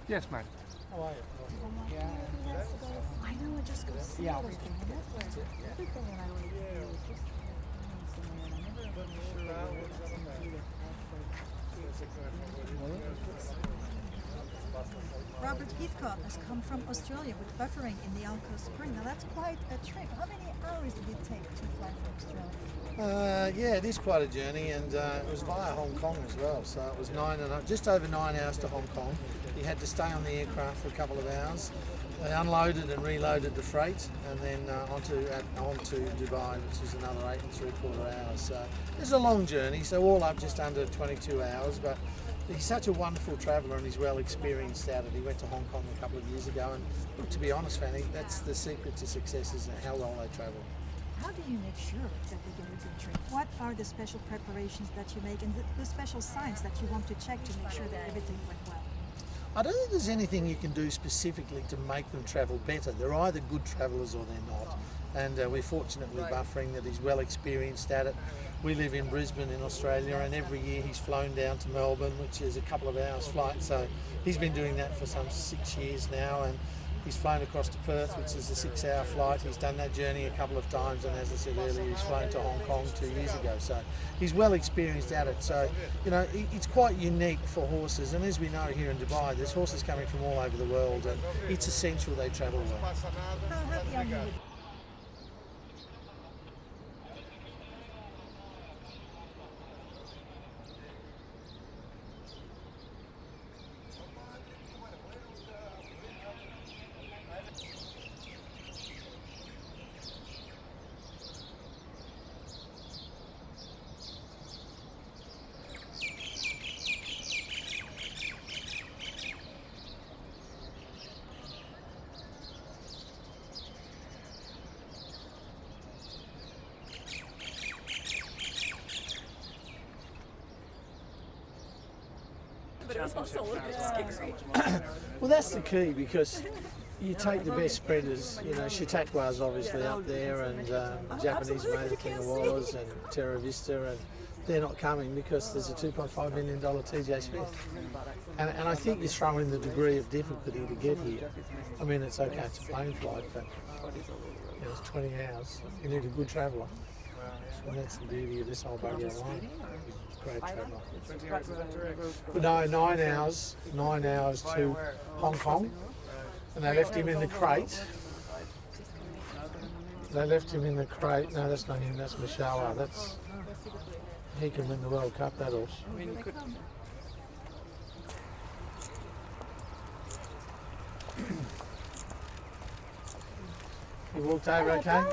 Yes, mate. How are you? I know it just goes Yeah. everything, and that's why everything that I like to do is just somewhere, and I never really Robert Heathcote has come from Australia with buffering in the Alco Spring. Now that's quite a trip. How many hours did it take to fly from Australia? Yeah, it is quite a journey, and it was via Hong Kong as well. So it was just over 9 hours to Hong Kong. You had to stay on the aircraft for a couple of hours. They unloaded and reloaded the freight, and then onto Dubai, which is another 8 3/4 hours. So it's a long journey. So all up just under 22 hours, but. He's such a wonderful traveller and he's well experienced at it. He went to Hong Kong a couple of years ago, and look, to be honest, Fanny, that's the secret to success, is how well they travel. How do you make sure that they get a good trip? What are the special preparations that you make and the special signs that you want to check to make sure that everything went well? I don't think there's anything you can do specifically to make them travel better. They're either good travellers or they're not. And we're fortunate with Buffering that he's well experienced at it. We live in Brisbane in Australia, and every year he's flown down to Melbourne, which is a couple of hours flight. So he's been doing that for some 6 years now, and he's flown across to Perth, which is a 6-hour flight. He's done that journey a couple of times, and as I said earlier, he's flown to Hong Kong 2 years ago. So he's well experienced at it. So, you know, it's quite unique for horses. And as we know here in Dubai, there's horses coming from all over the world, and it's essential they travel well. How happy are you with but it was also a little bit scary. Well, that's the key, because you take the best spreaders. You know, Chautauqua's obviously up there, and Japanese made I think it was, and Terra Vista, and they're not coming because there's a $2.5 million TJ Smith. And I think you throw in the degree of difficulty to get here. I mean, it's okay, it's a plane flight, but you know, it's 20 hours. You need a good traveller. And that's the beauty of this whole buggy alone. Great traveller. But no, 9 hours to Hong Kong, and they left him in the crate. No, that's not him, that's Michelle. He can win the World Cup, that horse. You walked over okay?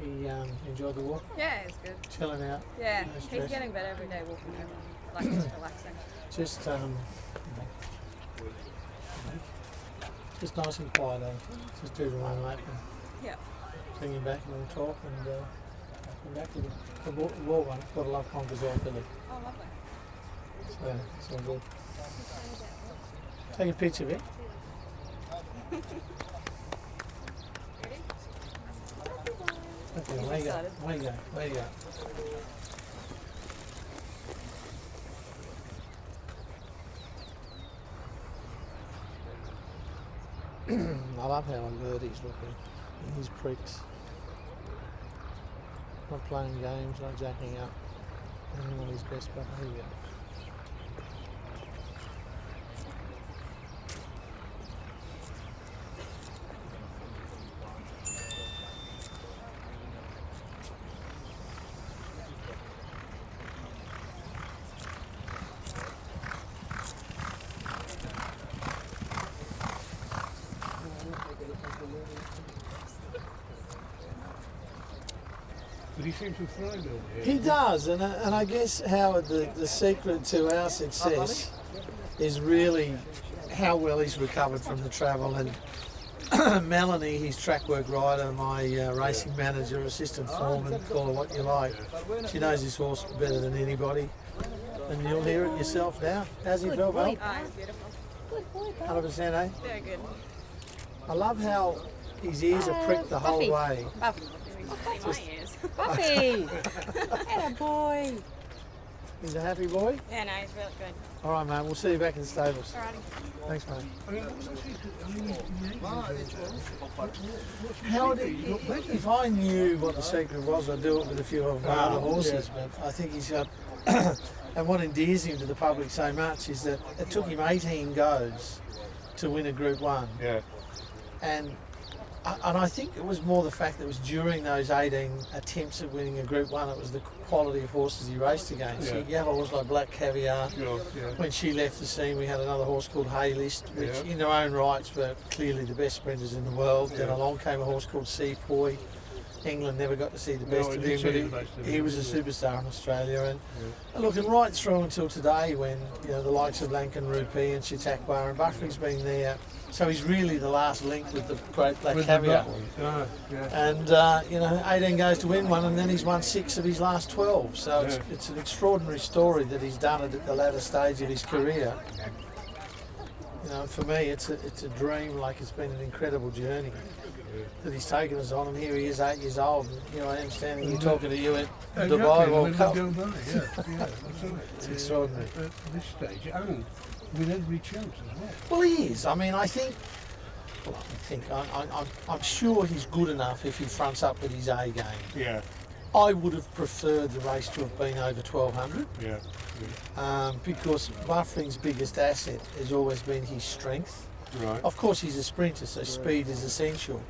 He enjoyed the walk? Yeah, it's good. Chilling out? Yeah, No he's stress. getting better every day walking over. Like, it's relaxing. Just nice and quiet, just do the one lap and Yeah. bring him back and we'll talk, and come back with him. The war one, got a love conquers all filly. Oh, lovely. So it's all good. Take a picture of it. Okay, where you go? I love how alert he's looking. He's pricks. Not playing games, not jacking up. And on his best behaviour. But he seems to thrive over here. He does, and I guess, Howard, the secret to our success is really how well he's recovered from the travel. And Melanie, his track work rider, my racing manager, assistant foreman, call her what you like, she knows his horse better than anybody. And you'll hear it yourself now. How's he feel, Mel? Oh, it's beautiful. 100%, eh? Very good. I love how his ears are pricked the whole way. Buffy. My ears. Buffy! Atta boy! He's a happy boy? Yeah, no, he's really good. All right, mate, we'll see you back in the stables. Alrighty. Thanks, mate. I mean, what's the secret? I mean, How if I knew what the secret was, I'd do it with a few of my other horses, but I think he's got... and what endears him to the public so much is that it took him 18 goes to win a Group 1. yeah. And I think it was more the fact that it was during those 18 attempts at winning a Group 1, it was the quality of horses he raced against. Yeah. You have a horse like Black Caviar. Sure, yeah. When she left the scene, we had another horse called Haylist, which Yeah. in their own rights were clearly the best sprinters in the world. Then Yeah. along came a horse called Sepoy. England never got to see the best No, of I didn't him, see but the best of he him, was a yeah. superstar in Australia. And look, and right through until today, when the likes of Lankan Rupee and Chautauqua and Buffering's been there, so he's really the last link with the great Black With the Caviar. black one. Ah, yeah. And 18 goes to win one, and then he's won 6 of his last 12. So Yeah. it's an extraordinary story that he's done it at the latter stage of his career. For me, it's a dream. Like, it's been an incredible journey that he's taken us on, and here he is, 8 years old. And here I am standing here talking to you at Exactly, Dubai when World we Cup. go by, yeah, that's right. It's extraordinary. At this stage, and with every chance as well. Well, he is. I mean, I'm sure he's good enough if he fronts up with his A game. Yeah, I would have preferred the race to have been over 1200. yeah. Because Buffering's biggest asset has always been his strength. Right. Of course, he's a sprinter, so speed is essential.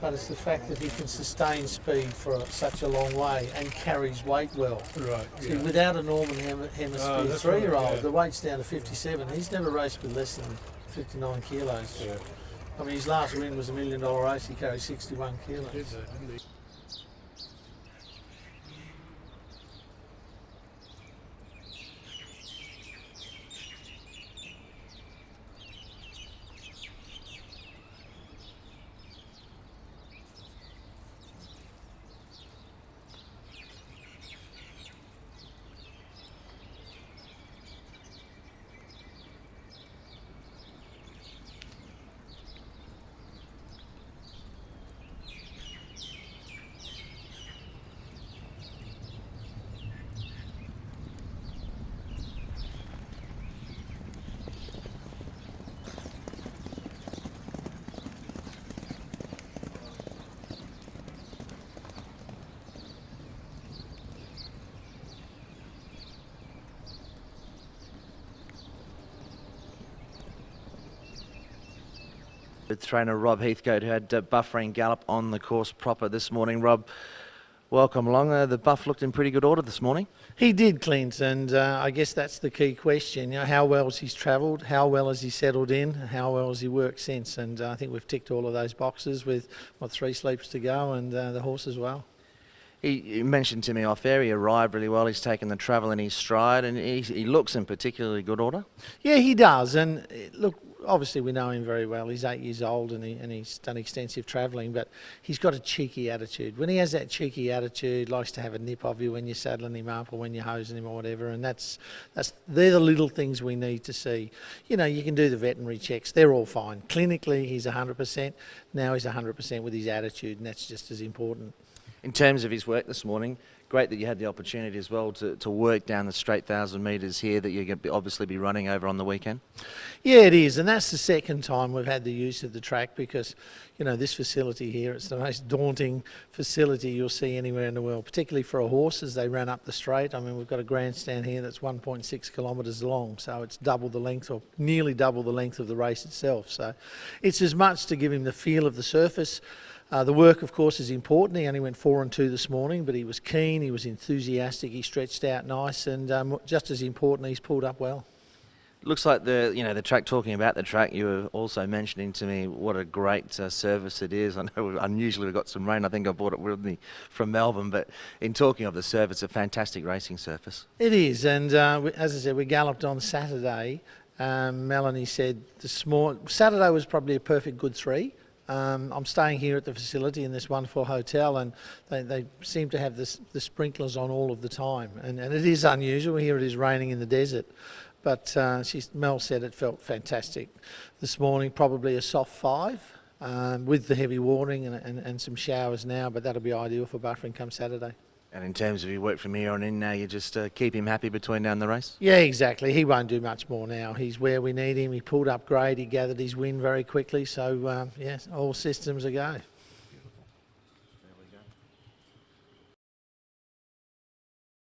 But it's the fact that he can sustain speed for such a long way and carries weight well. Right. See, Yeah. without a Northern Hemisphere that's 3-year-old, right, yeah. the weight's down to 57. He's never raced with less than 59 kilos. Yeah. I mean, his last win was $1 million race. He carried 61 kilos. Did that, didn't he? With trainer Rob Heathcote, who had Buffering gallop on the course proper this morning. Rob, welcome along. The Buff looked in pretty good order this morning. He did, Clint, and I guess that's the key question. How well has he travelled? How well has he settled in? How well has he worked since? And I think we've ticked all of those boxes with 3 sleeps to go, and the horse as well. He mentioned to me off air, he arrived really well. He's taken the travel in his stride, and he looks in particularly good order. Yeah, he does. And look, obviously we know him very well. He's 8 years old and he's done extensive travelling, but he's got a cheeky attitude. When he has that cheeky attitude, likes to have a nip of you when you're saddling him up or when you're hosing him or whatever. And they're the little things we need to see. You can do the veterinary checks. They're all fine. Clinically, he's 100%. Now he's 100% with his attitude, and that's just as important. In terms of his work this morning, great that you had the opportunity as well to work down the straight 1,000 metres here that you're going to obviously be running over on the weekend. Yeah, it is, and that's the second time we've had the use of the track because, this facility here, it's the most daunting facility you'll see anywhere in the world, particularly for a horse as they run up the straight. I mean, we've got a grandstand here that's 1.6 kilometres long, so it's double the length or nearly double the length of the race itself. So it's as much to give him the feel of the surface. The work, of course, is important. He only went 4 and 2 this morning, but he was keen, he was enthusiastic, he stretched out nice, and just as important, he's pulled up well. Looks like the track. Talking about the track, you were also mentioning to me what a great service it is. I know unusually we've got some rain. I think I brought it with me from Melbourne, but in talking of the surface, a fantastic racing surface. It is, and as I said, we galloped on Saturday. Melanie said Saturday was probably a perfect good 3. I'm staying here at the facility in this wonderful hotel, and they seem to have the sprinklers on all of the time. And it is unusual. Here it is raining in the desert. But Mel said it felt fantastic this morning, probably a soft 5. with the heavy watering and some showers now, but that'll be ideal for buffering come Saturday. And in terms of your work from here on in, now you just keep him happy between now and the race? Yeah, exactly. He won't do much more now. He's where we need him. He pulled up grade. He gathered his wind very quickly. So, yes, all systems a go.